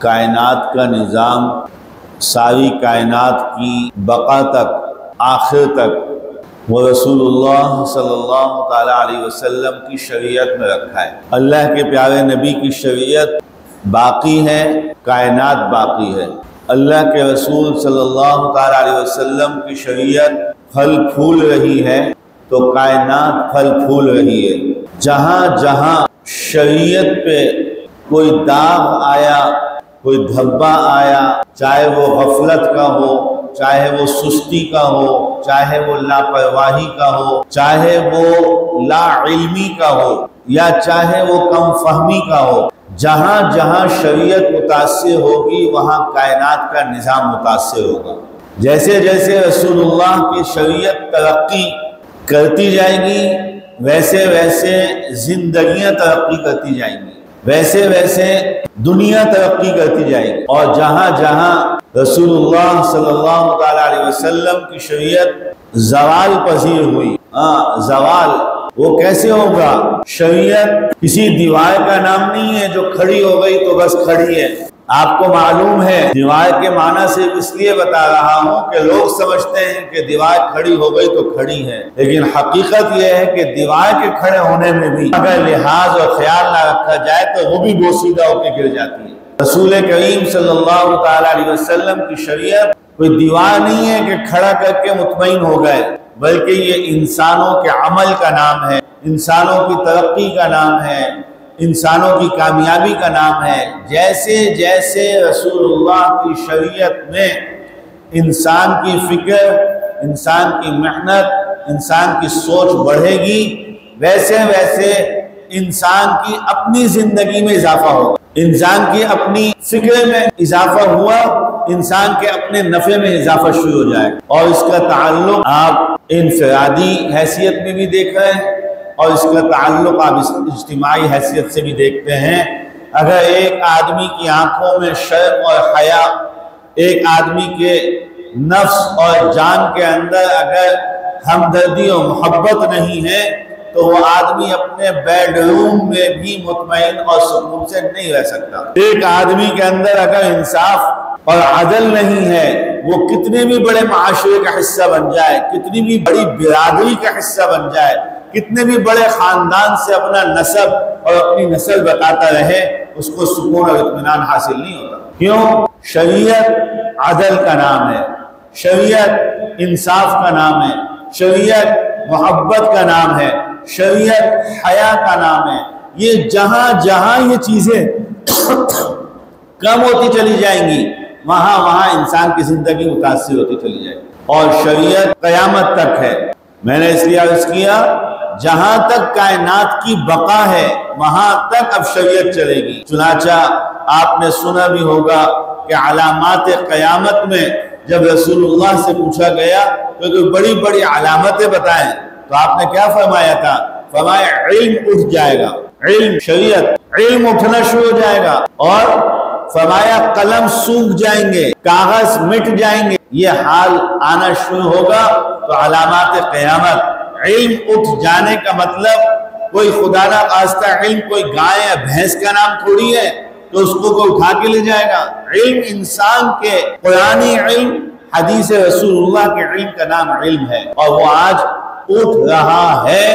کائنات کا نظام ساری کائنات کی بقا تک، آخر تک وہ رسول اللہ صلی اللہ تعالیٰ علیہ وسلم کی شریعت میں رکھا ہے۔ اللہ کے پیارے نبی کی شریعت باقی ہے، کائنات باقی ہے۔ اللہ کے رسول صلی اللہ تعالیٰ علیہ وسلم کی شریعت پھل پھول رہی ہے تو کائنات پھل پھول رہی ہے۔ جہاں جہاں شریعت پہ کوئی داغ آیا، کوئی دھبا آیا، چاہے وہ غفلت کا ہو، چاہے وہ سستی کا ہو، چاہے وہ لاپرواہی کا ہو، چاہے وہ لا علمی کا ہو، یا چاہے وہ کم فہمی کا ہو، جہاں جہاں شریعت متاثر ہوگی وہاں کائنات کا نظام متاثر ہوگا۔ جیسے جیسے رسول اللہ کی شریعت ترقی کرتی جائے گی، ویسے ویسے زندگیاں ترقی کرتی جائیں گی، ویسے ویسے دنیا ترقی کرتی جائے گی۔ اور جہاں جہاں رسول اللہ صلی اللہ تعالیٰ علیہ وسلم کی شریعت زوال پذیر ہوئی، زوال وہ کیسے ہوگا؟ شریعت کسی دیوار کا نام نہیں ہے جو کھڑی ہو گئی تو بس کھڑی ہے۔ آپ کو معلوم ہے دیوار کے معنی سے اس لیے بتا رہا ہوں کہ لوگ سمجھتے ہیں کہ دیوار کھڑی ہو گئی تو کھڑی ہے، لیکن حقیقت یہ ہے کہ دیوار کے کھڑے ہونے میں بھی اگر لحاظ اور خیال نہ رکھا جائے تو وہ بھی بوسیدہ ہو کے گر جاتی ہے۔ رسول کریم صلی اللہ تعالیٰ علیہ وسلم کی شریعت کوئی دیوار نہیں ہے کہ کھڑا کر کے مطمئن ہو گئے، بلکہ یہ انسانوں کے عمل کا نام ہے، انسانوں کی ترقی کا نام ہے، انسانوں کی کامیابی کا نام ہے۔ جیسے جیسے رسول اللہ کی شریعت میں انسان کی فکر، انسان کی محنت، انسان کی سوچ بڑھے گی، ویسے ویسے انسان کی اپنی زندگی میں اضافہ ہوگا۔ انسان کی اپنی فکر میں اضافہ ہوا، انسان کے اپنے نفع میں اضافہ شروع ہو جائے گا۔ اور اس کا تعلق آپ انفرادی حیثیت میں بھی دیکھ رہے ہیں اور اس کا تعلق آپ اجتماعی حیثیت سے بھی دیکھتے ہیں۔ اگر ایک آدمی کی آنکھوں میں شرم اور حیا، ایک آدمی کے نفس اور جان کے اندر اگر ہمدردی اور محبت نہیں ہے تو وہ آدمی اپنے بیڈ روم میں بھی مطمئن اور سکون سے نہیں رہ سکتا۔ ایک آدمی کے اندر اگر انصاف اور عدل نہیں ہے، وہ کتنے بھی بڑے معاشرے کا حصہ بن جائے، کتنی بھی بڑی برادری کا حصہ بن جائے، کتنے بھی بڑے خاندان سے اپنا نسب اور اپنی نسل بتاتا رہے، اس کو سکون اور اطمینان حاصل نہیں ہوتا۔ کیوں؟ شریعت عدل کا نام ہے، شریعت انصاف کا نام ہے، شریعت محبت کا نام ہے، شریعت حیا کا نام ہے۔ یہ جہاں جہاں یہ چیزیں کم ہوتی چلی جائیں گی وہاں وہاں انسان کی زندگی متاثر ہوتی چلی جائے گی۔ اور شریعت قیامت تک ہے۔ میں نے اس لیے عرض کیا جہاں تک کائنات کی بقا ہے وہاں تک اب شریعت چلے گی۔ چنانچہ آپ نے سنا بھی ہوگا کہ علامات قیامت میں جب رسول اللہ سے پوچھا گیا کہ کوئی بڑی بڑی علامتیں بتائیں تو آپ نے کیا فرمایا تھا؟ فرمایا علم اٹھ جائے گا، علم شریعت علم اٹھنا شروع ہو جائے گا، اور فرمایا قلم سوکھ جائیں گے، کاغذ مٹ جائیں گے، یہ حال آنا شروع ہوگا۔ تو علامات قیامت، علم اٹھ جانے کا مطلب کوئی خدا نہ خواستہ علم کوئی گائے یا بھینس کا نام تھوڑی ہے تو اس کو کوئی اٹھا کے لے جائے گا۔ علم انسان کے قرآنی علم، حدیث رسول اللہ کے علم کا نام علم ہے، اور وہ آج اٹھ رہا ہے،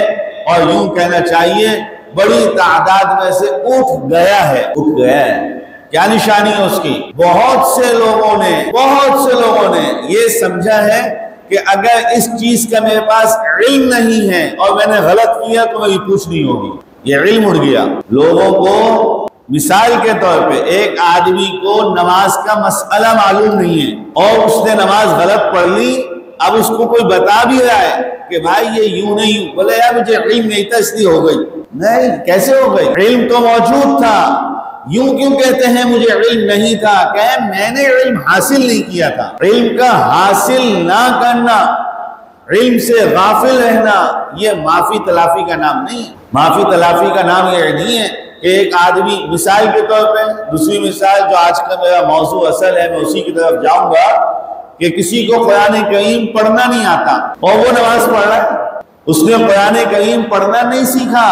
اور یوں کہنا چاہیے بڑی تعداد میں سے اٹھ گیا ہے۔ اٹھ گیا ہے کیا نشانی ہے اس کی؟ بہت سے لوگوں نے یہ سمجھا ہے کہ اگر اس چیز کا میرے پاس علم نہیں ہے اور میں نے غلط کیا تو میری پوچھ نہیں ہوگی۔ یہ علم اڑ گیا لوگوں کو۔ مثال کے طور پہ ایک آدمی کو نماز کا مسئلہ معلوم نہیں ہے اور اس نے نماز غلط پڑھ لی، اب اس کو کوئی بتا بھی رہا ہے کہ بھائی یہ یوں نہیں، بولے یار مجھے علم نہیں تھا اس لیے ہو گئی۔ نہیں، کیسے ہو گئی؟ علم تو موجود تھا، یوں کیوں کہتے ہیں مجھے علم نہیں تھا؟ کہ میں نے علم حاصل نہیں کیا تھا۔ علم کا حاصل نہ کرنا، علم سے غافل رہنا، یہ معافی تلافی کا نام نہیں ہے۔ معافی تلافی کا نام یہ نہیں ہے کہ ایک آدمی، مثال کے طور پہ دوسری مثال جو آج کا میرا موضوع اصل ہے، میں اسی کی طرف جاؤں گا، کہ کسی کو قرآن کریم پڑھنا نہیں آتا اور وہ نماز پڑھ رہا ہے، اس نے قرآن کریم پڑھنا نہیں سیکھا،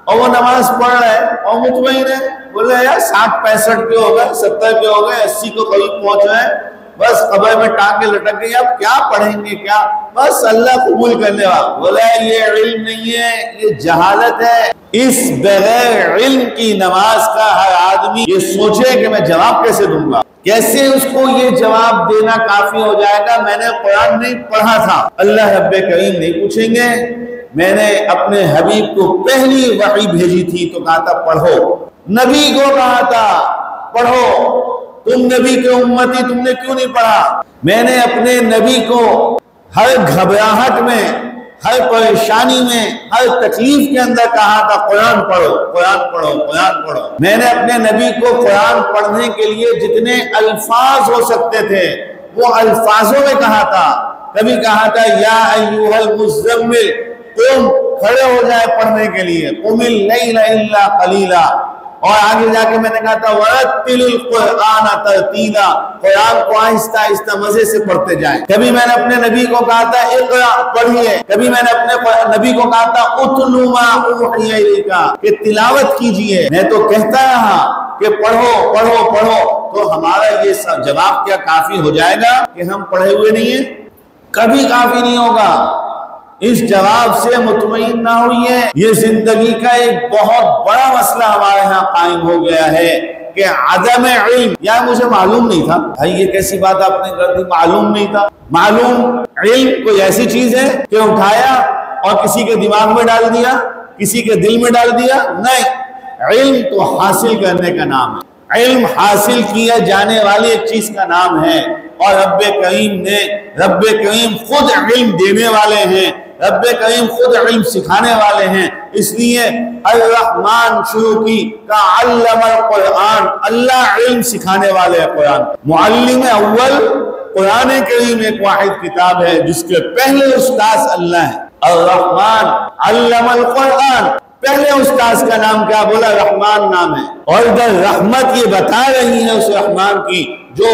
اور وہ نماز پڑھ رہا ہے اور مطمئن ہے، بولے یار 60-65 کے ہو گئے، 70 کے ہو گئے، 80 کو قریب پہنچ رہے ہیں، بس قبر میں ٹانگیں لٹک گئی، اب کیا پڑھیں گے، کیا بس اللہ قبول کرنے والا۔ بولا یہ علم نہیں ہے، یہ جہالت ہے۔ اس بغیر علم کی نماز کا ہر آدمی یہ سوچے کہ میں جواب کیسے دوں گا، کیسے اس کو یہ جواب دینا کافی ہو جائے گا، میں نے قرآن نہیں پڑھا تھا۔ اللہ رب کریم نہیں پوچھیں گے، میں نے اپنے حبیب کو پہلی وحی بھیجی تھی تو کہا تھا پڑھو، نبی کو کہا تھا پڑھو، تم نبی کے امتی تم نے کیوں نہیں پڑھا؟ میں نے اپنے نبی کو ہر گھبراہٹ میں، ہر پریشانی میں، ہر تکلیف کے اندر کہا تھا قرآن پڑھو، قرآن پڑھو، قرآن پڑھو۔ میں نے اپنے نبی کو قرآن پڑھنے کے لیے جتنے الفاظ ہو سکتے تھے وہ الفاظوں میں کہا تھا۔ کبھی کہا تھا یا ایھا المزمل، تم کھڑے ہو جائے پڑھنے کے لیے، قم اللیل الا قلیلا، اور آگے جا کے میں نے کہا تھا وَرَتِّلِ الْقُرْآنَ تَرْتِیلًا، قرآن کو آہستہ آہستہ مزے سے پڑھتے جائیں۔ کبھی میں نے اپنے نبی کو کہا تھا اقرأ، پڑھیے، کبھی میں نے اپنے نبی کو کہا تھا اُتْلُ مَا أُوحِیَ إِلَیْکَ، کہ تلاوت کیجئے۔ میں تو کہتا رہا کہ پڑھو پڑھو پڑھو، تو ہمارا یہ جواب کیا کافی ہو جائے گا کہ ہم پڑھے ہوئے نہیں ہیں؟ کبھی کافی نہیں ہوگا۔ اس جواب سے مطمئن نہ ہوئیے۔ یہ زندگی کا ایک بہت بڑا مسئلہ ہمارے ہاں قائم ہو گیا ہے کہ عدم علم، یا مجھے معلوم نہیں تھا۔ بھائی یہ کیسی بات آپ نے کر دی، معلوم نہیں تھا؟ معلوم علم کوئی ایسی چیز ہے کہ اٹھایا اور کسی کے دماغ میں ڈال دیا، کسی کے دل میں ڈال دیا؟ نہیں، علم تو حاصل کرنے کا نام ہے، علم حاصل کیا جانے والی ایک چیز کا نام ہے، اور رب کریم خود علم دینے والے ہیں، رب کریم خود علم سکھانے والے ہیں۔ اس لیے الرحمن شروع کی کا علم القرآن، اللہ علم سکھانے والے ہیں۔ قرآن معلم اول قرآن کریم ایک واحد کتاب ہے جس کے پہلے استاذ اللہ ہے۔ الرحمن علم القرآن، پہلے استاذ کا نام کیا بولا؟ رحمان نام ہے، اور ادھر رحمت یہ بتا رہی ہے اس رحمان کی، جو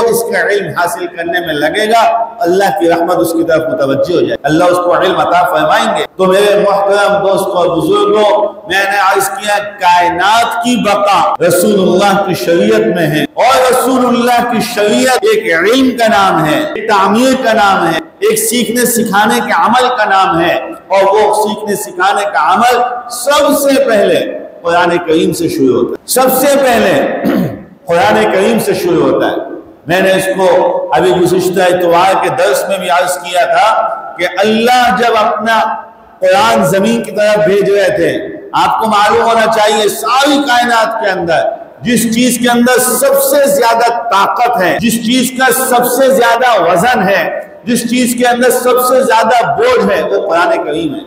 اس کا علم حاصل کرنے میں لگے گا اللہ کی رحمت اس کی طرف متوجہ ہو جائے، اللہ اس کو علم عطا فرمائیں گے۔ تو میرے محترم دوستوں اور بزرگوں، میں نے عرض کیا کائنات کی بقا رسول اللہ کی شریعت میں ہے، اور رسول اللہ کی شریعت ایک علم کا نام ہے، ایک تعمیر کا نام ہے، ایک سیکھنے سکھانے کے عمل کا نام ہے، اور وہ سیکھنے سکھانے کا عمل سب سے پہلے قرآن کریم سے شروع ہوتا ہے، سب سے پہلے قرآن کریم سے شروع ہوتا ہے۔ میں نے اس کو ابھی گزشتہ اتوار کے درس میں بھی عرض کیا تھا کہ اللہ جب اپنا قرآن زمین کی طرف بھیج رہے تھے، آپ کو معلوم ہونا چاہیے ساری کائنات کے اندر جس چیز کے اندر سب سے زیادہ طاقت ہے، جس چیز کا سب سے زیادہ وزن ہے، جس چیز کے اندر سب سے زیادہ بوجھ ہے، وہ قرآن کریم ہے،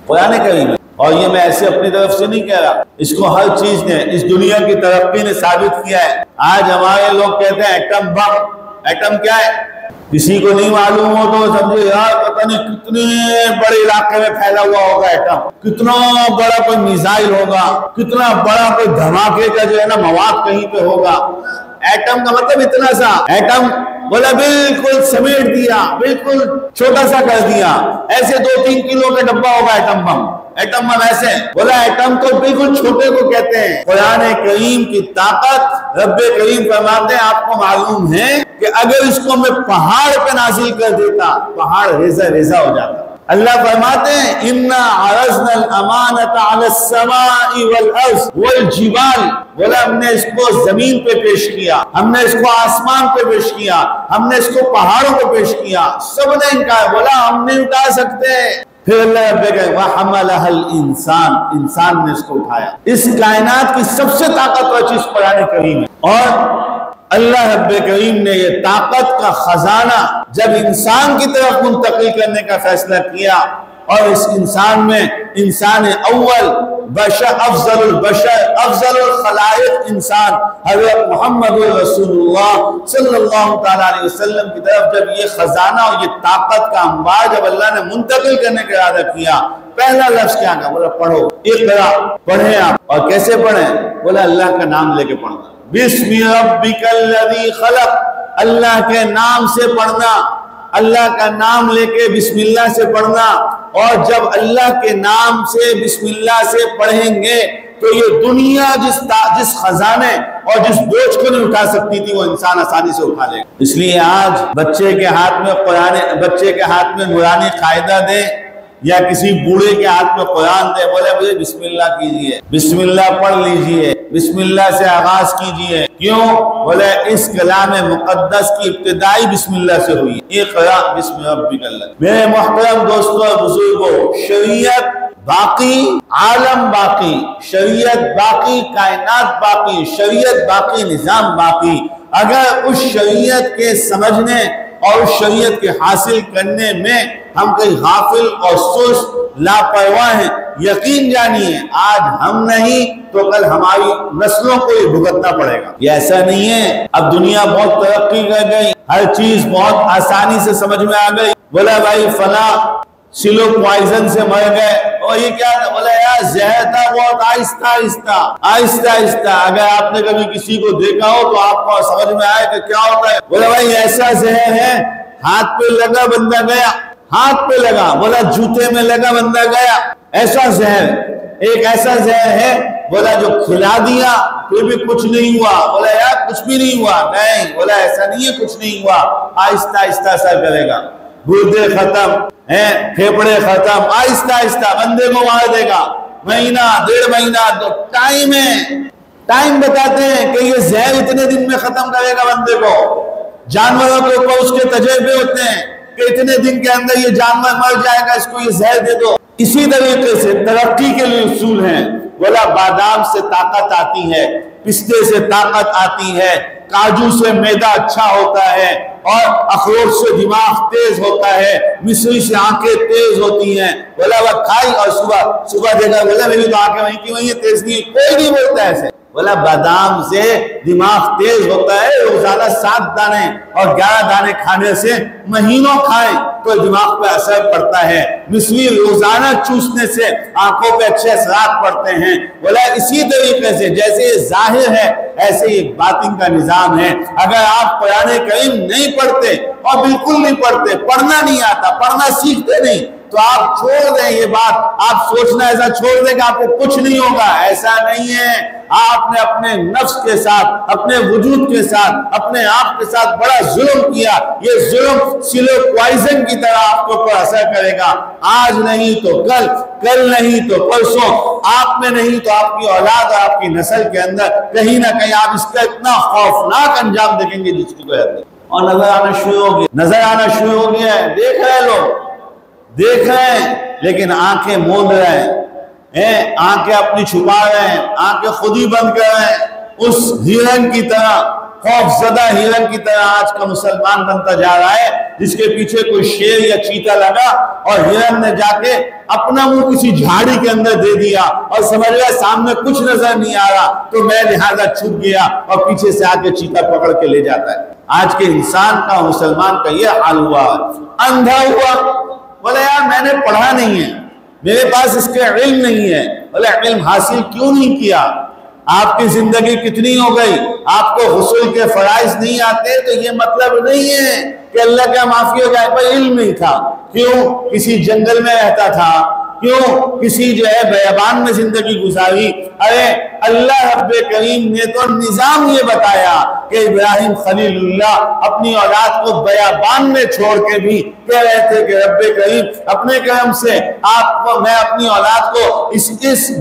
قرآن کریم ہے۔ اور یہ میں ایسے اپنی طرف سے نہیں کہہ رہا، اس کو ہر چیز نے، اس دنیا کی ترقی نے ثابت کیا ہے۔ آج ہمارے لوگ کہتے ہیں ایٹم بم، ایٹم کیا ہے؟ کسی کو نہیں معلوم ہو تو سمجھے یار پتہ نہیں کتنے بڑے علاقے میں پھیلا ہوا ہوگا ایٹم، کتنا بڑا کوئی میزائل ہوگا، کتنا بڑا کوئی دھماکے کا جو ہے نا مواد کہیں پہ ہوگا۔ ایٹم کا مطلب اتنا سا، ایٹم بولا بالکل سمیٹ دیا، بالکل چھوٹا سا کر دیا، ایسے 2-3 کلو کا ڈبہ ہوگا ایٹم بم، ایٹم بم ایسے بولا، ایٹم تو بالکل چھوٹے کو کہتے ہیں۔ قرآن کریم کی طاقت رب کریم فرماتے ہیں آپ کو معلوم ہے کہ اگر اس کو میں پہاڑ پہ نازل کر دیتا پہاڑ ریزہ ریزہ ہو جاتا۔ اللہ فرماتے ہیں اِنَّا عَرَضْنَا الْأَمَانَةَ عَلَى السَّمَاءِ وَالْأَرْضِ وَالْجِبَالِ، بولا ہم نے اس کو زمین پہ پیش کیا، ہم نے اس کو آسمان پہ پیش کیا، ہم نے اس کو پہاڑوں پہ پیش کیا، سب نے انکار، بولا ہم نہیں اٹھا سکتے۔ پھر اللہ رب کہ وَحَمَلَهَا الْإِنسَانِ، انسان نے اس کو اٹھایا۔ اس کائنات کی سب سے طاقتور چیز قرآن کریم ہے، اور اللہ رب کریم نے یہ طاقت کا خزانہ جب انسان کی طرف منتقل کرنے کا فیصلہ کیا، اور اس انسان میں انسان اول بشر، افضل البشر، افضل الخلائق انسان حضرت محمد رسول اللہ صلی اللہ تعالیٰ علیہ وسلم کی طرف جب یہ خزانہ اور یہ طاقت کا انبار جب اللہ نے منتقل کرنے کا ارادہ کیا، پہلا لفظ کیا کہا؟ بولا پڑھو، اقرا، پڑھیں آپ۔ اور کیسے پڑھیں؟ بولا اللہ کا نام لے کے پڑھنا، بسم ربک الذی خلق، اللہ کے نام سے پڑھنا۔ اللہ کا نام لے کے بسم اللہ سے پڑھنا، اور جب اللہ کے نام سے بسم اللہ سے پڑھیں گے تو یہ دنیا جس خزانے اور جس بوجھ کو نہیں اٹھا سکتی تھی وہ انسان آسانی سے اٹھا لے گا۔ اس لیے آج بچے کے ہاتھ میں نورانی قاعدہ دے یا کسی بوڑھے کے ہاتھ میں قرآن دے، بولے مجھے بسم اللہ کیجئے، بسم اللہ پڑھ لیجئے، بسم اللہ سے آغاز کیجئے۔ کیوں؟ بولے اس کلام مقدس کی ابتدائی بسم اللہ سے ہوئی، اقرأ بسم ربک الذی۔ میرے محترم دوستو اور بزرگوں، شریعت باقی، عالم باقی، شریعت باقی، کائنات باقی، شریعت باقی، نظام باقی۔ اگر اس شریعت کے سمجھنے اور اس شریعت کے حاصل کرنے میں ہم کہیں غافل اور سست لاپرواہ ہیں، یقین جانیے آج ہم نہیں تو کل ہماری نسلوں کو یہ بھگتنا پڑے گا۔ یہ ایسا نہیں ہے اب دنیا بہت ترقی کر گئی، ہر چیز بہت آسانی سے سمجھ میں آ گئی، بولا بھائی فلاں سلو پوائزن سے مر گئے، اور یہ کیا تھا؟ بولا یار زہر تھا، بہت آہستہ آہستہ۔ اگر آپ نے کبھی کسی کو دیکھا ہو تو آپ کو سمجھ میں آئے کہ کیا ہوتا ہے۔ بولا بھائی ایسا زہر ہے، ہاتھ پہ لگا بندہ گیا، ہاتھ پہ لگا، بولا جوتے میں لگا بندہ گیا، ایسا زہر۔ ایک ایسا زہر ہے بولا جو کھلا دیا پھر بھی کچھ نہیں ہوا، بولا یار کچھ بھی نہیں ہوا، نہیں، بولا ایسا نہیں ہے کچھ نہیں ہوا، آہستہ آہستہ اثر کرے گا، گردے ختم ہیں، پھیپڑے ختم، آہستہ آہستہ بندے کو مار دے گا، مہینہ 1.5 مہینہ تو ٹائم ہے، ٹائم بتاتے ہیں کہ یہ زہر اتنے دن میں ختم کرے گا بندے کو۔ جانوروں کے اوپر اس کے تجربے ہوتے ہیں کہ اتنے دن کے اندر یہ جانور مر جائے گا، اس کو یہ زہر دے دو۔ اسی طریقے سے ترقی کے لیے اصول ہیں، بولا بادام سے طاقت آتی ہے، پستے سے طاقت آتی ہے، کاجو سے معدہ اچھا ہوتا ہے، اور اخروٹ سے دماغ تیز ہوتا ہے، مصری سے آنکھیں تیز ہوتی ہیں۔ بولا وہ کھائی اور صبح دیکھا، بولا میری تو آنکھیں وہیں کی وہیں ہیں، تیز نہیں، کوئی نہیں بولتا ایسے۔ بولا بادام سے دماغ تیز ہوتا ہے، روزانہ 7 دانے اور 11 دانے کھانے سے مہینوں کھائیں تو دماغ پہ اثر پڑتا ہے، مصری روزانہ چوسنے سے آنکھوں پہ اچھے اثرات پڑتے ہیں۔ بولا اسی طریقے سے جیسے یہ ظاہر ہے ایسے ہی باطن کا نظام ہے۔ اگر آپ قرآن کریم نہیں پڑھتے اور بالکل نہیں پڑھتے، پڑھنا نہیں آتا، پڑھنا سیکھتے نہیں، تو آپ چھوڑ دیں یہ بات، آپ سوچنا ایسا چھوڑ دیں کہ آپ کو کچھ نہیں ہوگا، ایسا نہیں ہے۔ آپ نے اپنے نفس کے ساتھ، اپنے وجود کے ساتھ، اپنے آپ کے ساتھ بڑا ظلم کیا، یہ ظلم سلو پوائزن کی طرح آپ کے اوپر اثر کرے گا، آج نہیں تو کل، کل نہیں تو پرسوں، آپ میں نہیں تو آپ کی اولاد اور آپ کی نسل کے اندر کہیں نہ کہیں آپ اس کا اتنا خوفناک انجام دیکھیں گے جس کی کوئی حد نہیں۔ اور نظر آنا شروع ہو گیا ہے، دیکھ رہے لوگ، دیکھ رہے ہیں لیکن آنکھیں موند رہے ہیں، آنکھیں اپنی چھپا رہے ہیں، آنکھیں خود ہی بند کر رہے ہیں۔ اس ہرن کی طرح، خوف زدہ ہرن کی طرح آج کا مسلمان بنتا جا رہا ہے، جس کے پیچھے کوئی شیر یا چیتا لگا اور ہرن نے جا کے اپنا منہ کسی جھاڑی کے اندر دے دیا اور سمجھ گیا سامنے کچھ نظر نہیں آ رہا تو میں لہذا چھپ گیا، اور پیچھے سے آ کے چیتا پکڑ کے لے جاتا ہے۔ آج کے انسان کا، مسلمان کا یہ حال ہوا، اندھا ہوا، بولے یار میں نے پڑھا نہیں ہے، میرے پاس اس کے علم نہیں ہے۔ بولے علم حاصل کیوں نہیں کیا؟ آپ کی زندگی کتنی ہو گئی، آپ کو غسل کے فرائض نہیں آتے تو یہ مطلب نہیں ہے کہ اللہ کا معافی ہو جائے، پر علم نہیں تھا۔ کیوں؟ کسی جنگل میں رہتا تھا، کیوں کسی جو ہے بیابان میں زندگی گزاری۔ ارے اللہ رب کریم نے تو نظام یہ بتایا کہ ابراہیم خلیل اللہ اپنی اولاد کو بیابان میں چھوڑ کے بھی کہہ رہے تھے کہ رب کریم اپنے کرم سے آپ کو، میں اپنی اولاد کو اس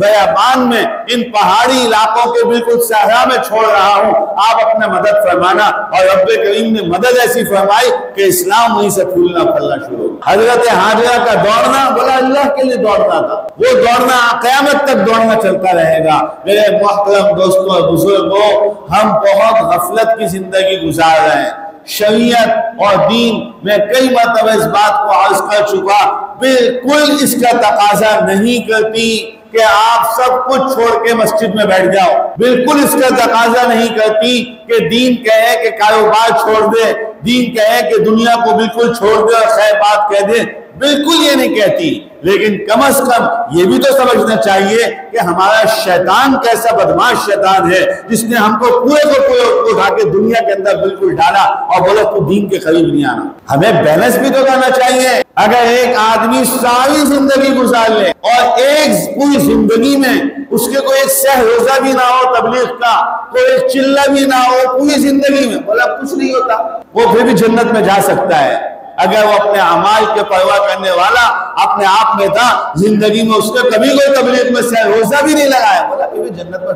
بیابان میں، ان پہاڑی علاقوں کے بالکل صحرا میں چھوڑ رہا ہوں، آپ اپنا مدد فرمانا۔ اور رب کریم نے مدد ایسی فرمائی کہ اسلام وہیں سے پھولنا پھلنا شروع ہو۔ حضرت ہاجرہ کا دوڑنا، بولا اللہ کے لیے دوڑنا تھا، وہ دوڑنا قیامت تک دوڑنا چلتا رہے گا۔ میرے محترم دوستوں اور بزرگوں، ہم بہت غفلت کی زندگی گزار رہے ہیں۔ شریعت اور دین میں کئی مرتبہ اس بات کو عرض کر چکا، بالکل اس کا تقاضا نہیں کرتی کہ آپ سب کچھ چھوڑ کے مسجد میں بیٹھ جاؤ، بالکل اس کا تقاضا نہیں کرتی کہ دین کہے کہ کاروبار چھوڑ دے، دین کہے کہ دنیا کو بالکل چھوڑ دے اور خیر بات کہہ دے، بالکل یہ نہیں کہتی۔ لیکن کم از کم یہ بھی تو سمجھنا چاہیے کہ ہمارا شیطان کیسا بدماش شیطان ہے جس نے ہم کو پورے اٹھا کے دنیا کے اندر بالکل ڈالا اور بولا تو دین کے قریب نہیں آنا. ہمیں بیلنس بھی تو کرنا چاہیے. اگر ایک آدمی ساری زندگی گزار لے اور ایک پوری زندگی میں اس کے کوئی ایک سہ روزہ بھی نہ ہو تبلیغ کا, کوئی ایک چلہ بھی نہ ہو پوری زندگی میں, بولا کچھ نہیں ہوتا, وہ پھر بھی جنت میں جا سکتا ہے اگر وہ اپنے اعمال کے پرواہ کرنے والا اپنے آپ میں تھا. زندگی میں اس کے کبھی کوئی تبلیغ میں سہ روزہ بھی نہیں لگایا, بولا پھر بھی جنت میں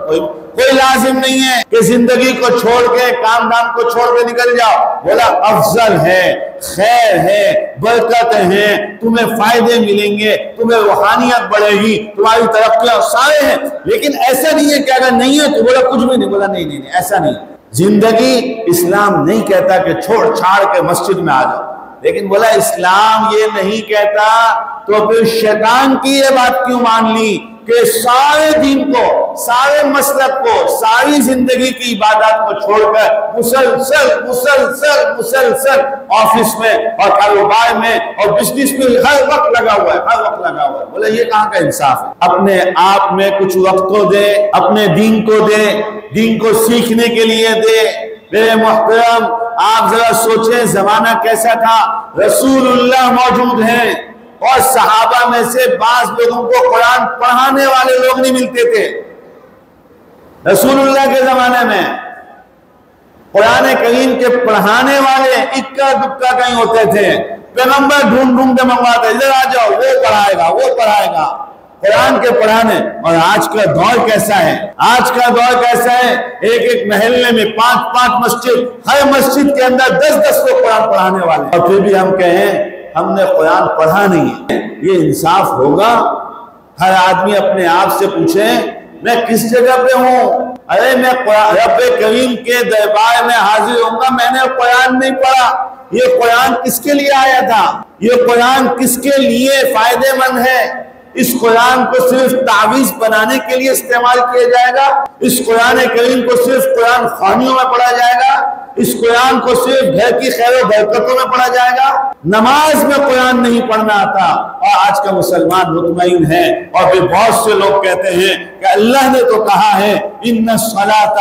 کوئی لازم نہیں ہے کہ زندگی کو چھوڑ کے کام دام کو چھوڑ کے نکل جاؤ. بولا افضل ہے, خیر ہے, برکتیں ہیں, تمہیں فائدے ملیں گے, تمہیں روحانیت بڑھے گی, تمہاری ترقیاں سارے ہیں. لیکن ایسا نہیں ہے کہ اگر نہیں ہے تو بولا کچھ بھی نہیں. بولا نہیں ایسا نہیں. زندگی اسلام نہیں کہتا کہ چھوڑ چھاڑ کے مسجد میں آ جاؤ, لیکن بولا اسلام یہ نہیں کہتا تو پھر شیطان کی یہ بات کیوں مان لی کہ سارے دین کو, سارے مسلک کو, ساری زندگی کی عبادات کو چھوڑ کر مسلسل آفس میں اور کاروبار میں اور بزنس میں ہر وقت لگا ہوا ہے. بولے یہ کہاں کا انصاف ہے؟ اپنے آپ میں کچھ وقت کو دے, اپنے دین کو دے, دین کو سیکھنے کے لیے دے. میرے محترم آپ ذرا سوچیں زمانہ کیسا تھا. رسول اللہ موجود ہیں اور صحابہ میں سے بعض لوگوں کو قرآن پڑھانے والے لوگ نہیں ملتے تھے. رسول اللہ کے زمانے میں قرآن کریم کے پڑھانے والے اکا دکا کہیں ہوتے تھے. پیغمبر ڈھونڈ کے منگواتے, ادھر آ جاؤ, وہ پڑھائے گا قرآن کے پڑھانے. اور آج کا دور کیسا ہے؟ آج کا دور کیسا ہے؟ ایک محلے میں 5 مسجد, ہر مسجد کے اندر 10 لوگ قرآن پڑھانے والے, اور پھر بھی ہم کہیں ہم نے قرآن پڑھا نہیں ہے. یہ انصاف ہوگا؟ ہر آدمی اپنے آپ سے پوچھے میں کس جگہ پہ ہوں. ارے میں رب کریم کے دربار میں حاضر ہوں گا, میں نے قرآن نہیں پڑھا. یہ قرآن کس کے لیے آیا تھا؟ یہ قرآن کس کے لیے فائدے مند ہے؟ اس قرآن کو صرف تعویذ بنانے کے لیے استعمال کیا جائے گا؟ اس قرآن کریم کو صرف قرآن خوانیوں میں پڑھا جائے گا؟ اس قرآن کو صرف گھر کی خیر و برکتوں میں پڑھا جائے گا؟ نماز میں قرآن نہیں پڑھنا آتا اور آج کا مسلمان مطمئن ہے. اور پھر بہت سے لوگ کہتے ہیں کہ اللہ نے تو کہا ہے ان الصلاۃ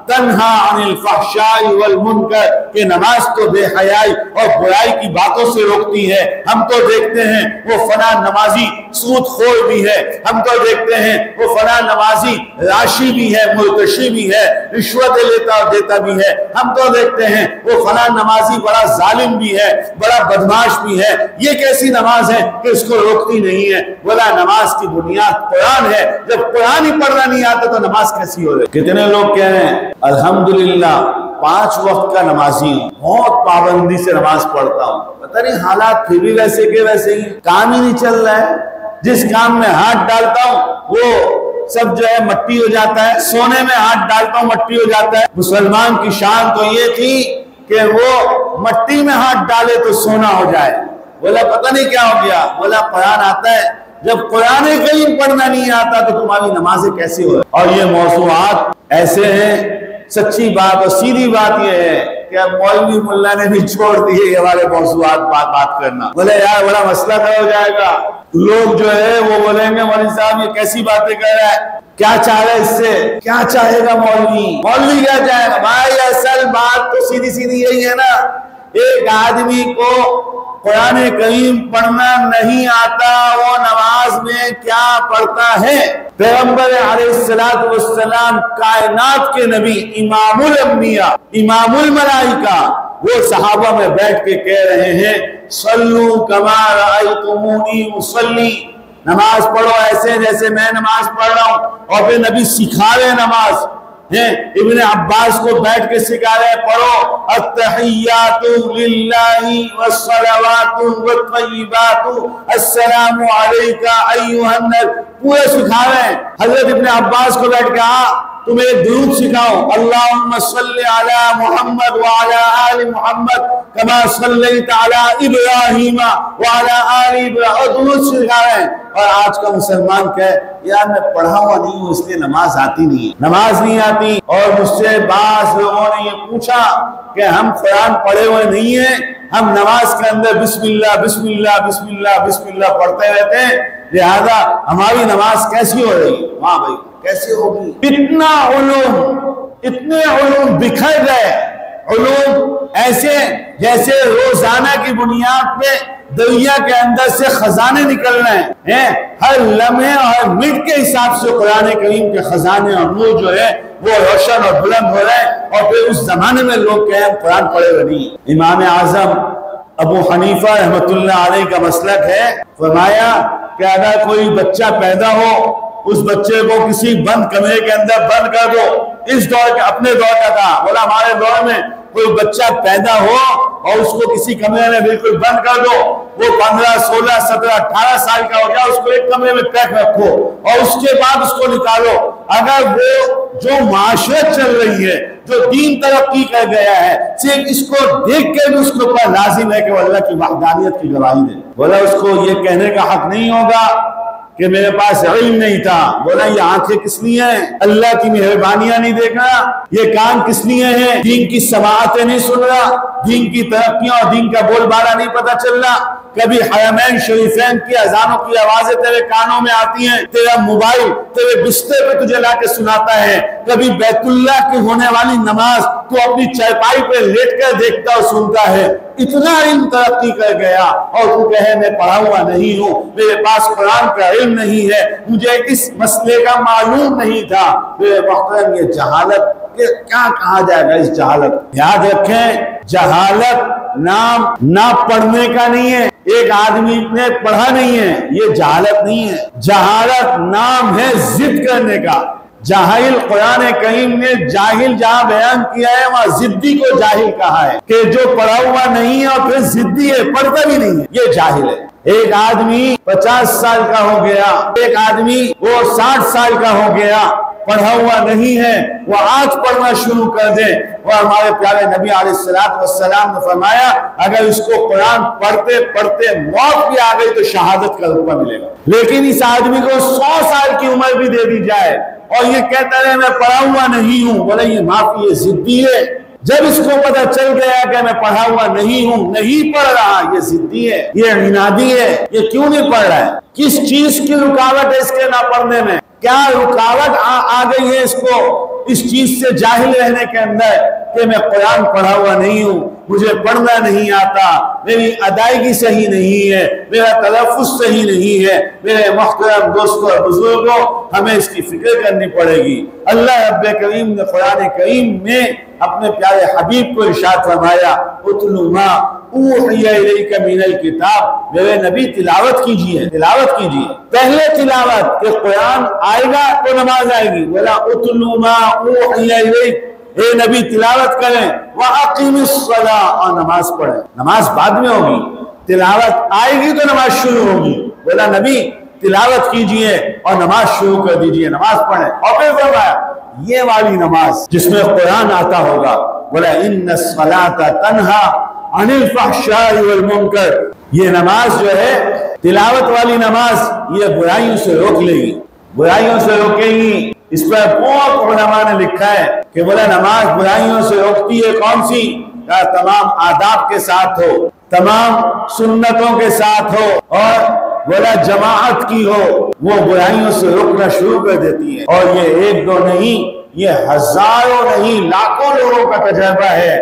تنہا عن الفحشاء والمنکر, کہ نماز تو بے حیائی اور برائی کی باتوں سے روکتی ہے. ہم تو دیکھتے ہیں وہ فلاں نمازی سود خور بھی ہے, ہم تو دیکھتے ہیں وہ فلاں نمازی راشی بھی ہے, مرتشی بھی ہے, رشوت لیتا اور دیتا بھی ہے, ہم تو دیکھتے ہیں وہ فلاں نمازی بڑا ظالم بھی ہے, بڑا بدماش بھی ہے. یہ کیسی نماز ہے کہ اس کو روکتی نہیں ہے؟ بولا نماز کی بنیاد قرآن ہے. جب قرآن ہی پڑھنا نہیں آتا تو نماز کیسی ہو رہی؟ کتنے لوگ کہہ رہے ہیں الحمدللہ 5 وقت کا نمازی ہوں, بہت پابندی سے نماز پڑھتا ہوں, پتہ نہیں حالات پھر بھی ویسے کے ویسے ہی, کام ہی نہیں چل رہا ہے. جس کام میں ہاتھ ڈالتا ہوں وہ سب جو ہے مٹی ہو جاتا ہے, سونے میں ہاتھ ڈالتا ہوں مٹی ہو جاتا ہے. مسلمان کی شان تو یہ تھی کہ وہ مٹی میں ہاتھ ڈالے تو سونا ہو جائے. بولا پتہ نہیں کیا ہو گیا. بولا قرآن آتا ہے, جب قرآن کریم پڑھنا نہیں آتا تو تمہاری نمازیں کیسی ہو؟ اور یہ موضوعات ایسے ہیں, سچی بات اور سیدھی بات یہ ہے کہ اب مولوی ملا نے بھی چھوڑ دیے یہ والے موضوعات بات کرنا. بولے یار بڑا مسئلہ کھڑا ہو جائے گا, لوگ جو ہے وہ بولیں گے مولوی صاحب یہ کیسی باتیں کر رہا ہے, کیا چاہ رہا ہے اس سے, کیا چاہے گا مولوی کیا چاہے گا؟ بھائی اصل بات تو سیدھی یہی ہے نا, ایک آدمی کو قرآن کریم پڑھنا نہیں آتا, وہ نماز میں کیا پڑھتا ہے؟ پیغمبر علیہ السلام کائنات کے نبی, امام الانبیاء, امام الملائکہ, وہ صحابہ میں بیٹھ کے کہہ رہے ہیں صلو کما رأیتمونی اصلی, نماز پڑھو ایسے جیسے میں نماز پڑھ رہا ہوں. اور پھر نبی سکھا رہے نماز ہیں, ابن عباس کو بیٹھ کے سکھا رہے پڑھو التحیات للہ والصلوات والطیبات السلام علیکہ ایھا النبی, پورے سکھا رہے ہیں. حضرت ابن عباس کو بیٹھ کے تم ایک درود سکھاؤ, اللہم صلی علی محمد وعلی آل محمد کما صلیت علی ابراہیم وعلی آل ابراہیم, اور درود سکھا رہے ہیں. اور آج کا مسلمان کہے یار میں پڑھا ہوا نہیں ہوں اس لیے نماز آتی نہیں ہے, نماز نہیں آتی. اور مجھ سے بعض لوگوں نے یہ پوچھا کہ ہم قرآن پڑھے ہوئے نہیں ہیں, ہم نماز کے اندر بسم اللہ بسم اللہ بسم اللہ بسم اللہ پڑھتے رہتے ہیں, لہذا ہماری نماز کیسی ہو رہی ہے؟ ہاں بھائی کیسی ہوگی؟ اتنے علوم بکھر گئے، علوم ایسے جیسے روزانہ کی بنیاد پہ دریا کے اندر سے خزانے نکل رہے ہیں، ہر لمحے اور ہر منٹ کے حساب سے قرآن کریم کے خزانے اور نور جو ہے وہ روشن اور بلند ہو رہے ہیں، اور پھر اس زمانے میں لوگ کہیں قرآن پڑھے ہوئے نہیں۔ امام اعظم ابو حنیفہ رحمۃ اللہ علیہ کا مسلک ہے، فرمایا کہ اگر کوئی بچہ پیدا ہو، اس بچے کو کسی بند کمرے کے اندر بند کر دو۔ اس دور کا، اپنے دور کا تھا، بولا ہمارے دور میں کوئی بچہ پیدا ہو اور اس کو کسی کمرے میں بالکل بند کر دو، وہ 15 16 17 18 سال کا ہو جائے، اس کو ایک کمرے میں پیک رکھو اور اس کے بعد اس کو نکالو۔ اگر وہ جو معاشرت چل رہی ہے، جو دین ترقی کر گیا ہے، صرف اس کو دیکھ کے بھی اس کے اوپر لازم ہے کہ وہ اللہ کی وحدانیت کی گواہی دے۔ بولا اس کو یہ کہنے کا حق نہیں ہوگا کہ میرے پاس علم نہیں تھا۔ بولا یہ آنکھیں کس لیے ہیں؟ اللہ کی مہربانیاں نہیں دیکھ رہا؟ یہ کان کس لیے ہیں؟ دین کی سماعتیں نہیں سن رہا؟ دین کی ترقیاں اور دین کا بول بالا نہیں پتہ چل رہا؟ کبھی حرمین شریفین کی اذانوں کی آوازیں تیرے کانوں میں آتی ہیں، تیرا موبائل تیرے بستر پہ تجھے لا کے سناتا ہے، کبھی بیت اللہ کی ہونے والی نماز تو اپنی چارپائی پہ لیٹ کر دیکھتا اور سنتا ہے۔ اتنا علم ترقی کر گیا اور تو کہے میں پڑھا ہوا نہیں ہوں، میرے پاس قرآن کا علم نہیں ہے، مجھے اس مسئلے کا معلوم نہیں تھا۔ میرے محترم یہ جہالت کیا کہا جائے گا؟ اس جہالت یاد رکھیں، جہالت نام نہ پڑھنے کا نہیں ہے، ایک آدمی نے پڑھا نہیں ہے یہ جہالت نہیں ہے، جہالت نام ہے ضد کرنے کا۔ جاہل، قرآن کریم نے جاہل جہاں بیان کیا ہے وہاں ضدی کو جاہل کہا ہے، کہ جو پڑھا ہوا نہیں ہے اور پھر ضدی ہے، پڑھتا بھی نہیں ہے، یہ جاہل ہے۔ ایک آدمی 50 سال کا ہو گیا، ایک آدمی وہ 60 سال کا ہو گیا، پڑھا ہوا نہیں ہے، وہ آج پڑھنا شروع کر دے، اور ہمارے پیارے نبی علیہ السلام نے فرمایا اگر اس کو قرآن پڑھتے پڑھتے موت بھی آ گئی تو شہادت کا رتبہ ملے گا۔ لیکن اس آدمی کو 100 سال کی عمر بھی دے دی جائے اور یہ کہتا ہے میں پڑھا ہوا نہیں ہوں، بولے یہ معافی، یہ ضدی ہے۔ جب اس کو پتہ چل گیا کہ میں پڑھا ہوا نہیں ہوں، نہیں پڑھ رہا، یہ ضدی ہے، یہ عنادی ہے، یہ کیوں نہیں پڑھ رہا ہے؟ کس چیز کی رکاوٹ ہے اس کے نہ پڑھنے میں؟ کیا رکاوٹ آ گئی ہے اس کو اس چیز سے جاہل رہنے کے اندر کہ میں قرآن پڑھا ہوا نہیں ہوں، مجھے پڑھنا نہیں آتا، میری ادائیگی صحیح نہیں ہے، میرا تلفظ صحیح نہیں ہے۔ میرے محترم دوستوں اور بزرگوں، ہمیں اس کی فکر کرنی پڑے گی۔ اللہ رب کریم نے قرآن کریم میں اپنے پیارے حبیب کو ارشاد فرمایا اتلو ما اوحی الیک من الکتاب، میرے نبی تلاوت کیجئے، تلاوت کیجئے۔ پہلے تلاوت کہ قرآن آئے گا تو نماز آئے گی، بولا اتلو ما اوحی الیک، اے نبی تلاوت کریں، وَأَقِمِ الصَّلَاةَ، اور نماز پڑھیں۔ نماز بعد میں ہوگی، تلاوت آئے گی تو نماز شروع ہوگی۔ بولا نبی تلاوت کیجئے اور نماز شروع کر دیجئے، نماز پڑھیں۔ اور پھر فرمایا یہ والی نماز جس میں قرآن آتا ہوگا، بولا إِنَّ الصَّلَاةَ تَنْهَا عَنِ الْفَحْشَاءِ وَالْمُنكَرِ، یہ نماز جو ہے تلاوت والی نماز یہ برائیوں سے روک لے گی، برائیوں سے روکے گی۔ اس پر بہت علماء نے لکھا ہے کہ بولا نماز برائیوں سے روکتی ہے کون سی؟ کہ تمام آداب کے ساتھ ہو، تمام سنتوں کے ساتھ ہو اور بولا جماعت کی ہو، وہ برائیوں سے روکنا شروع کر دیتی ہے۔ اور یہ ایک دو نہیں، یہ ہزاروں نہیں لاکھوں لوگوں کا تجربہ ہے۔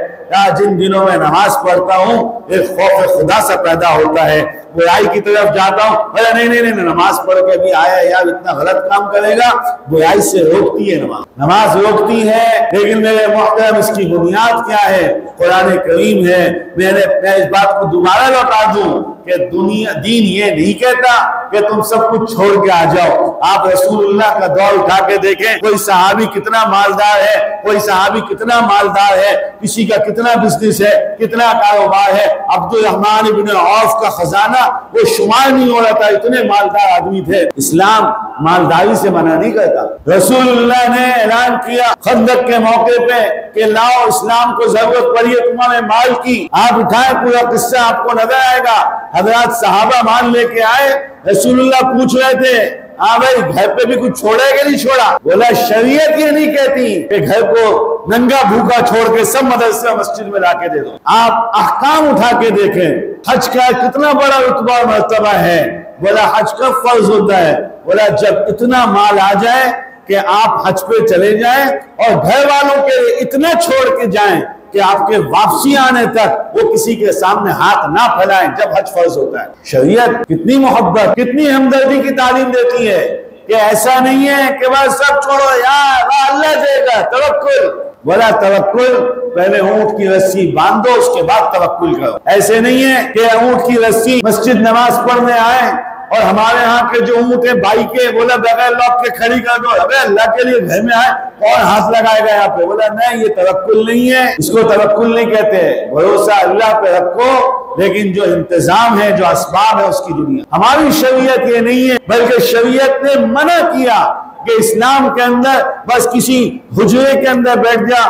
جن دنوں میں نماز پڑھتا ہوں ایک خوف خدا سے پیدا ہوتا ہے، برائی کی طرف جاتا ہوں، بولا نہیں نماز پڑھ کے بھی آیا یار اتنا غلط کام کرے گا، برائی سے روکتی ہے نماز، نماز روکتی ہے۔ لیکن میرے محترم اس کی بنیاد کیا ہے؟ قرآن کریم ہے۔ میں اس بات کو دوبارہ لوٹا دوں کہ دین یہ نہیں کہتا کہ تم سب کچھ چھوڑ کے آ جاؤ۔ آپ رسول اللہ کا دور اٹھا کے دیکھیں، کوئی صحابی کتنا مالدار ہے، کوئی صحابی کتنا مالدار ہے، کسی کا کتنا بزنس ہے، کتنا کاروبار ہے۔ عبد الرحمن ابن عوف کا خزانہ وہ شمار نہیں ہو رہا تھا، اتنے مالدار آدمی تھے۔ اسلام مالداری سے منع نہیں کرتا۔ رسول اللہ نے اعلان کیا خندق کے موقع پہ کہ لاؤ اسلام کو ضرورت پڑی ہے تمہارے مال کی، آپ اٹھائیں، پورا قصہ آپ کو نظر آئے گا۔ حضرات صحابہ مال لے کے آئے، رسول اللہ پوچھ رہے تھے ہاں بھائی گھر پہ بھی کچھ چھوڑے کہ نہیں چھوڑا؟ بولا شریعت یہ نہیں کہتی کہ گھر کو ننگا بھوکا چھوڑ کے سب مدرسے اور مسجد میں لا کے دے دو۔ آپ احکام اٹھا کے دیکھیں، حج کا کتنا بڑا رتبہ اور مرتبہ ہے، بولا حج کب فرض ہوتا ہے؟ بولا جب اتنا مال آ جائے کہ آپ حج پہ چلے جائیں اور گھر والوں کے اتنا چھوڑ کے جائیں کہ آپ کے واپسی آنے تک وہ کسی کے سامنے ہاتھ نہ پھیلائیں، جب حج فرض ہوتا ہے۔ شریعت کتنی محبت، کتنی ہمدردی کی تعلیم دیتی ہے کہ ایسا نہیں ہے کہ بس سب چھوڑو یار اللہ دے گا، توکل۔ بولا توکل پہلے اونٹ کی رسی باندھو، اس کے بعد توکل کرو۔ ایسے نہیں ہے کہ اونٹ کی رسی مسجد نماز پڑھنے آئے اور ہمارے ہاں کے جو اونٹ ہیں بائکیں، بولا بغیر لاک کے کھڑی کر دو، ابے اللہ کے لیے گھر میں آئے کون ہاتھ لگائے گا یہاں پہ؟ بولا نہیں، یہ توکل نہیں ہے، اس کو توکل نہیں کہتے۔ بھروسہ اللہ پہ رکھو، لیکن جو انتظام ہے، جو اسباب ہے، اس کی دنیا۔ ہماری شریعت یہ نہیں ہے، بلکہ شریعت نے منع کیا کہ اسلام کے اندر بس کسی حجرے کے اندر بیٹھ جا،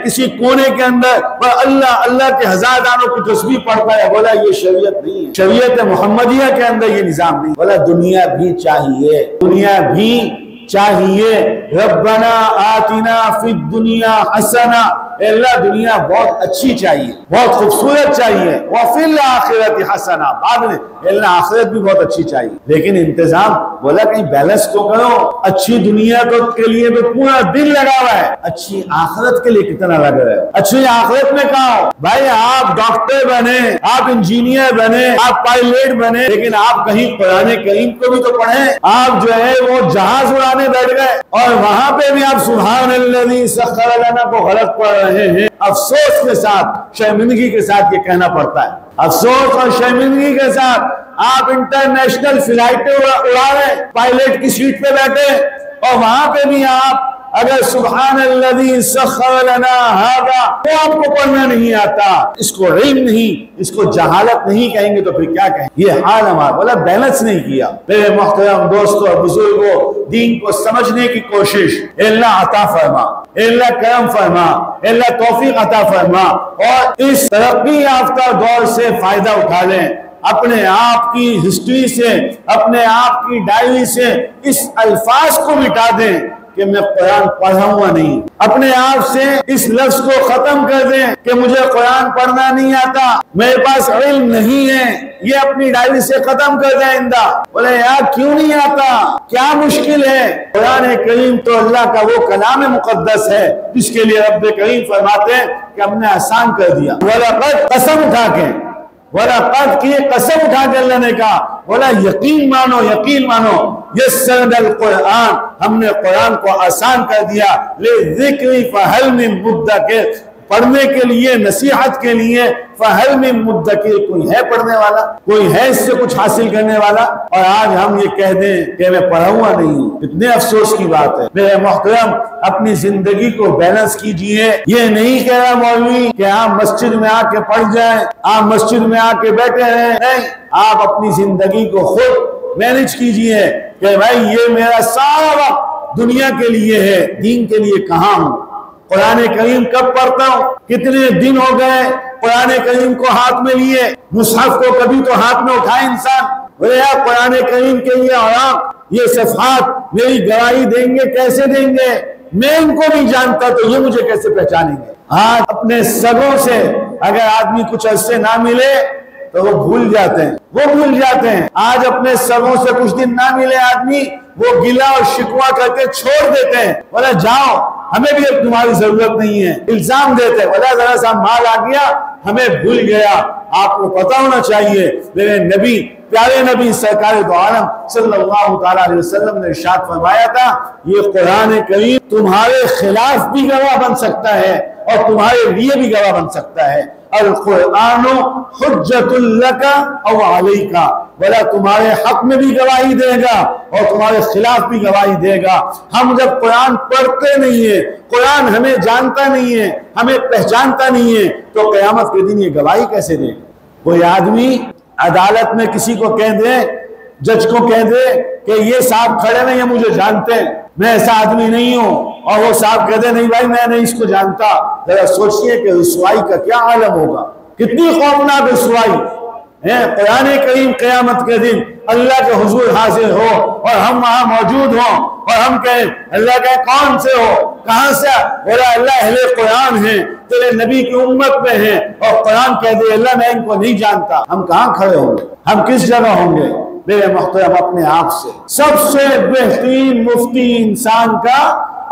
کسی کونے کے اندر اللہ اللہ کے ہزار دانوں کی تسبیح پڑھتا ہے۔ بولا یہ شریعت نہیں ہے، شریعت محمدیہ کے اندر یہ نظام نہیں۔ بولا دنیا بھی چاہیے، دنیا بھی چاہیے۔ ربنا آتنا فی الدنیا حسنہ، اللہ دنیا بہت اچھی چاہیے، بہت خوبصورت چاہیے، وفی الآخرۃ حسنہ، بعد میں اللہ آخرت بھی بہت اچھی چاہیے، لیکن انتظام بولا کہیں بیلنس تو کرو۔ اچھی دنیا کے لیے تو پورا دل لگا ہوا ہے، اچھی آخرت کے لیے کتنا لگا ہے؟ اچھی آخرت میں کہا ہو بھائی آپ ڈاکٹر بنے، آپ انجینئر بنے، آپ پائلٹ بنے، لیکن آپ کہیں قرآن کریم کو بھی تو پڑھیں۔ آپ جو ہے وہ جہاز اڑانے بیٹھ گئے اور وہاں پہ بھی آپ سبحان الذی سخر لنا کو غلط پڑھ رہے ہیں۔ افسوس کے ساتھ، شرمندگی کے ساتھ یہ کہنا پڑتا ہے، افسوس اور شرمندگی کے ساتھ آپ انٹرنیشنل فلائٹیں اڑا رہے، پائلٹ کی سیٹ پہ بیٹھے، اور وہاں پہ بھی آپ اگر سبحان الذی سخر لنا ھذا تو آپ کو پڑھنا نہیں آتا، اس کو علم نہیں، اس کو جہالت نہیں کہیں گے تو پھر کیا کہیں؟ یہ حال ہمارا۔ بولا بیلنس نہیں کیا۔ میرے محترم دوستوں اور بزرگوں، دین کو سمجھنے کی کوشش اللہ عطا فرما، اللہ کرم فرما، اللہ توفیق عطا فرما، اور اس ترقی یافتہ دور سے فائدہ اٹھا لیں۔ اپنے آپ کی ہسٹری سے، اپنے آپ کی ڈائری سے اس الفاظ کو مٹا دیں کہ میں قرآن پڑھا ہوا نہیں، اپنے آپ سے اس لفظ کو ختم کر دیں کہ مجھے قرآن پڑھنا نہیں آتا، میرے پاس علم نہیں ہے، یہ اپنی ڈائری سے ختم کر دیں آئندہ۔ بولے یار کیوں نہیں آتا، کیا مشکل ہے؟ قرآن کریم تو اللہ کا وہ کلام مقدس ہے جس کے لیے رب کریم فرماتے ہیں کہ ہم نے آسان کر دیا۔ وَلَقَدْ قسم اٹھا کے، وَلَقَدْ کی قسم اٹھا کے اللہ نے کہا، بولا یقین مانو، یقین مانو، یسرنا القرآن، ہم نے قرآن کو آسان کر دیا، لِلذِّکْرِ فَهَلْ مِن مُدَّکِرٍ، پڑھنے کے لیے، نصیحت کے لیے، فَهَلْ مِن مُدَّکِرٍ، کوئی ہے پڑھنے والا، کوئی ہے اس سے کچھ حاصل کرنے والا؟ اور آج ہم یہ کہہ دیں کہ میں پڑھا ہوا نہیں ہوں، اتنے افسوس کی بات ہے۔ میرے محترم، اپنی زندگی کو بیلنس کیجئے۔ یہ نہیں کہہ رہا مولوی کہ آپ مسجد میں آ کے پڑھ جائیں، آپ مسجد میں آ کے بیٹھے رہیں، نہیں، آپ اپنی زندگی کو خود مینج کیجئے کہ بھائی یہ میرا سارا وقت دنیا کے لیے ہے، دین کے لیے کہاں ہوں؟ قرآن کریم کب پڑھتا ہوں؟ کتنے دن ہو گئے قرآن کریم کو ہاتھ میں لیے؟ مصحف کو کبھی تو ہاتھ میں اٹھائے انسان۔ بولے یار قرآن کریم کے یہ آیات، یہ صفحات میری گواہی دیں گے، کیسے دیں گے؟ میں ان کو نہیں جانتا تو یہ مجھے کیسے پہچانیں گے؟ آج اپنے سگوں سے اگر آدمی کچھ عرصے نہ ملے تو وہ بھول جاتے ہیں، وہ بھول جاتے ہیں۔ آج اپنے سگوں سے کچھ دن نہ ملے آدمی، وہ گلا اور شکوہ کر کے چھوڑ دیتے ہیں، بولا جاؤ ہمیں بھی اب تمہاری ضرورت نہیں ہے، الزام دیتے ہیں، بولا ذرا سا مال آ گیا ہمیں بھول گیا۔ آپ کو پتا ہونا چاہیے، میرے نبی، پیارے نبی سرکار دو عالم صلی اللہ تعالیٰ علیہ وسلم نے ارشاد فرمایا تھا، یہ قرآن کریم تمہارے خلاف بھی گواہ بن سکتا ہے اور تمہارے لیے بھی گواہ بن سکتا ہے۔ القرآن حجت لک او علیک، بولا تمہارے حق میں بھی گواہی دے گا اور تمہارے خلاف بھی گواہی دے گا۔ ہم جب قرآن پڑھتے نہیں ہیں، قرآن ہمیں جانتا نہیں ہے، ہمیں پہچانتا نہیں ہے، تو قیامت کے دن یہ گواہی کیسے دے گا؟ کوئی آدمی عدالت میں کسی کو کہہ دے، جج کو کہہ دے کہ یہ صاحب کھڑے ہیں، یہ مجھے جانتے ہیں، میں ایسا آدمی نہیں ہوں، اور وہ صاحب کہہ دے نہیں بھائی میں نہیں اس کو جانتا، ذرا سوچئے کہ رسوائی کا کیا عالم ہوگا، کتنی خوفناک رسوائی ہے۔ قرآن کریم قیامت کے دن اللہ کے حضور حاضر ہو اور ہم وہاں موجود ہوں اور ہم کہیں، اللہ کہے کون سے ہو، کہاں سے؟ بولا اللہ اہل قرآن ہیں، تیرے نبی کی امت میں ہیں، اور قرآن کہہ دے اللہ میں ان کو نہیں جانتا، ہم کہاں کھڑے ہوں گے؟ ہم کس جگہ ہوں گے؟ میرے محترم اپنے آپ سے سب سے بہترین مفتی انسان کا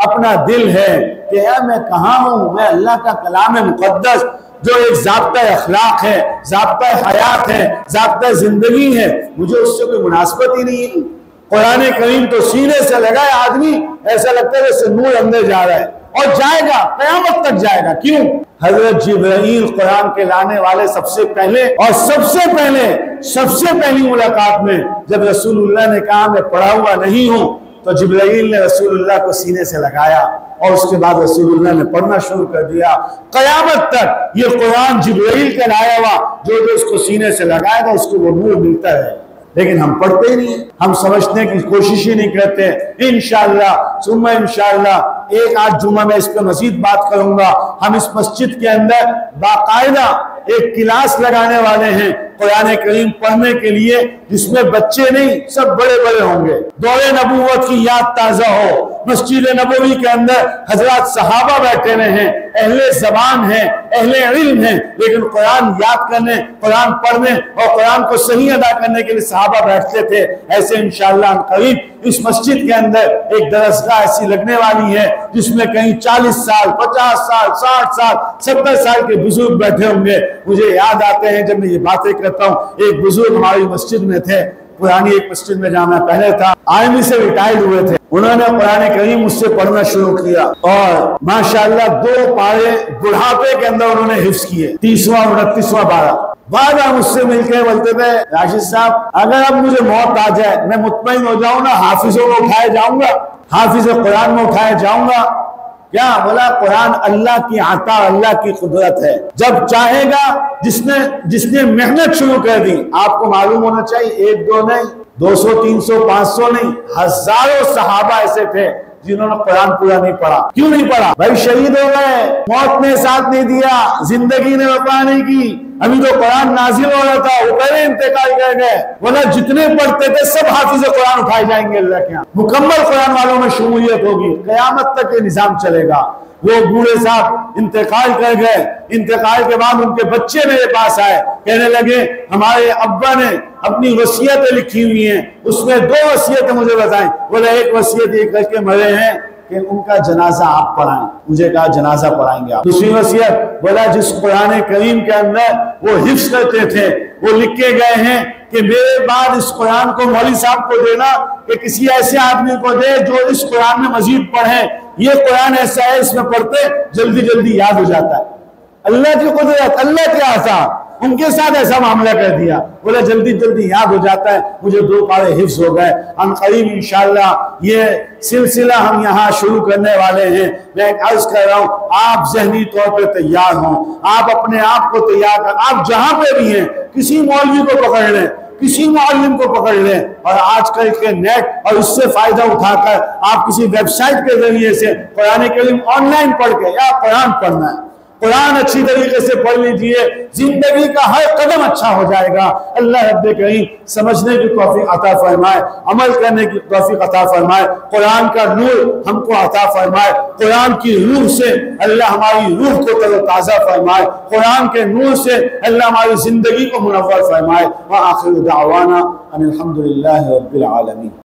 اپنا دل ہے کہ میں کہاں ہوں، میں اللہ کا کلام مقدس جو ایک ضابطہ اخلاق ہے، ضابطہ حیات ہے، ضابطہ زندگی ہے، مجھے اس سے کوئی مناسبت ہی نہیں ہے۔ قرآن کریم تو سینے سے لگائے آدمی ایسا لگتا ہے جیسے نور اندر جا رہا ہے، اور جائے گا قیامت تک جائے گا۔ کیوں؟ حضرت جبرائیل قرآن کے لانے والے سب سے پہلے اور سب سے پہلی ملاقات میں جب رسول اللہ نے کہا میں پڑھا ہوا نہیں ہوں، تو جبرائیل نے رسول اللہ کو سینے سے لگایا اور اس کے بعد رسول اللہ نے پڑھنا شروع کر دیا۔ قیامت تک یہ قرآن جبرائیل کا لایا ہوا جو اس کو سینے سے لگائے گا اس کو وہ نور ملتا ہے، لیکن ہم پڑھتے ہی نہیں، ہم سمجھنے کی کوشش ہی نہیں کرتے۔ انشاءاللہ ثم انشاءاللہ ایک آدھ جمعہ میں اس پہ مزید بات کروں گا۔ ہم اس مسجد کے اندر باقاعدہ ایک کلاس لگانے والے ہیں قرآن کریم پڑھنے کے لیے، جس میں بچے نہیں سب بڑے بڑے ہوں گے، دور نبوت کی یاد تازہ ہو۔ مسجد نبوی کے اندر حضرات صحابہ بیٹھے ہوئے ہیں، اہل زبان ہیں، اہل علم ہیں، لیکن قرآن یاد کرنے، قرآن پڑھنے اور قرآن کو صحیح ادا کرنے کے لیے صحابہ بیٹھتے تھے۔ ایسے انشاءاللہ قریب اس مسجد کے اندر ایک درسگاہ ایسی لگنے والی ہے جس میں کہیں 40 سال 50 سال 60 سال 70 سال کے بزرگ بیٹھے ہوں گے۔ مجھے یاد آتے ہیں جب میں یہ باتیں کرتا ہوں، ایک بزرگ ہماری مسجد میں تھے، پرانی ایک مسجد میں جہاں میں پہلے تھا، آرمی سے ریٹائرڈ ہوئے تھے۔ انہوں نے قرآن کریم مجھ سے پڑھنا شروع کیا اور ماشاءاللہ 2 پارے بڑھاپے کے اندر انہوں نے حفظ کیے، 30واں 29واں پارہ۔ بعد مجھ سے مل کے بولتے تھے راشد صاحب اگر اب مجھے موت آ جائے میں مطمئن ہو جاؤں نا، حافظوں میں اٹھائے جاؤں گا، حافظ قرآن میں اٹھائے جاؤں گا۔ کیا بولا؟ قرآن اللہ کی عطا، اللہ کی قدرت ہے، جب چاہے گا۔ جس نے محنت شروع کر دی، آپ کو معلوم ہونا چاہیے 1 2 نہیں، 200 300 500 نہیں، ہزاروں صحابہ ایسے تھے جنہوں نے قرآن پورا نہیں پڑھا۔ کیوں نہیں پڑھا؟ بھائی شہید ہو گئے، موت نے ساتھ نہیں دیا، زندگی نے وفا نہیں کی، ابھی تو قرآن نازل ہو رہا تھا، وہ پہلے انتقال کر گئے، ورنہ جتنے پڑھتے تھے سب حافظ قرآن اٹھائے جائیں گے اللہ کے یہاں، مکمل قرآن والوں میں شمولیت ہوگی، قیامت تک یہ نظام چلے گا۔ وہ بوڑھے صاحب انتقال کر گئے، انتقال کے بعد ان کے بچے میرے پاس آئے، کہنے لگے ہمارے ابا نے اپنی وصیتیں لکھی ہوئی ہیں، اس میں 2 وصیتیں مجھے بتائیں۔ بولے ایک وصیت یہ کر کے مرے ہیں کہ ان کا جنازہ آپ پڑھائیں، مجھے کہا جنازہ پڑھائیں گے آپ۔ دوسری وصیت بولا جس قرآن کریم کے اندر وہ حفظ کرتے تھے وہ لکھے گئے ہیں کہ میرے بعد اس قرآن کو مولوی صاحب کو دینا کہ کسی ایسے آدمی کو دے جو اس قرآن میں مزید پڑھے، یہ قرآن ایسا ہے اس میں پڑھتے جلدی جلدی یاد ہو جاتا ہے۔ اللہ کی قدرت، اللہ کے آسا، ان کے ساتھ ایسا معاملہ کر دیا، بولے جلدی جلدی یاد ہو جاتا ہے۔ مجھے 2 پارے حفظ ہو گئے۔ ہم قریب انشاءاللہ یہ سلسلہ ہم یہاں شروع کرنے والے ہیں۔ میں عرض کر رہا ہوں آپ ذہنی طور پہ تیار ہوں، آپ اپنے آپ کو تیار کر، آپ جہاں پہ بھی ہیں کسی مولوی کو پکڑ لیں، کسی معلم کو پکڑ لیں، اور آج کل کے نیٹ اور اس سے فائدہ اٹھا کر آپ کسی ویب سائٹ کے ذریعے سے قرآن کریم آن لائن پڑھ کے یا قرآن پڑھنا ہے، قرآن اچھی طریقے سے پڑھ لیجئے، زندگی کا ہر قدم اچھا ہو جائے گا۔ اللہ رب کریم سمجھنے کی توفیق عطا فرمائے، عمل کرنے کی توفیق عطا فرمائے، قرآن کا نور ہم کو عطا فرمائے، قرآن کی روح سے اللہ ہماری روح کو تر و تازہ فرمائے، قرآن کے نور سے اللہ ہماری زندگی کو منور فرمائے۔ وآخر دعوانا ان الحمدللہ رب العالمین۔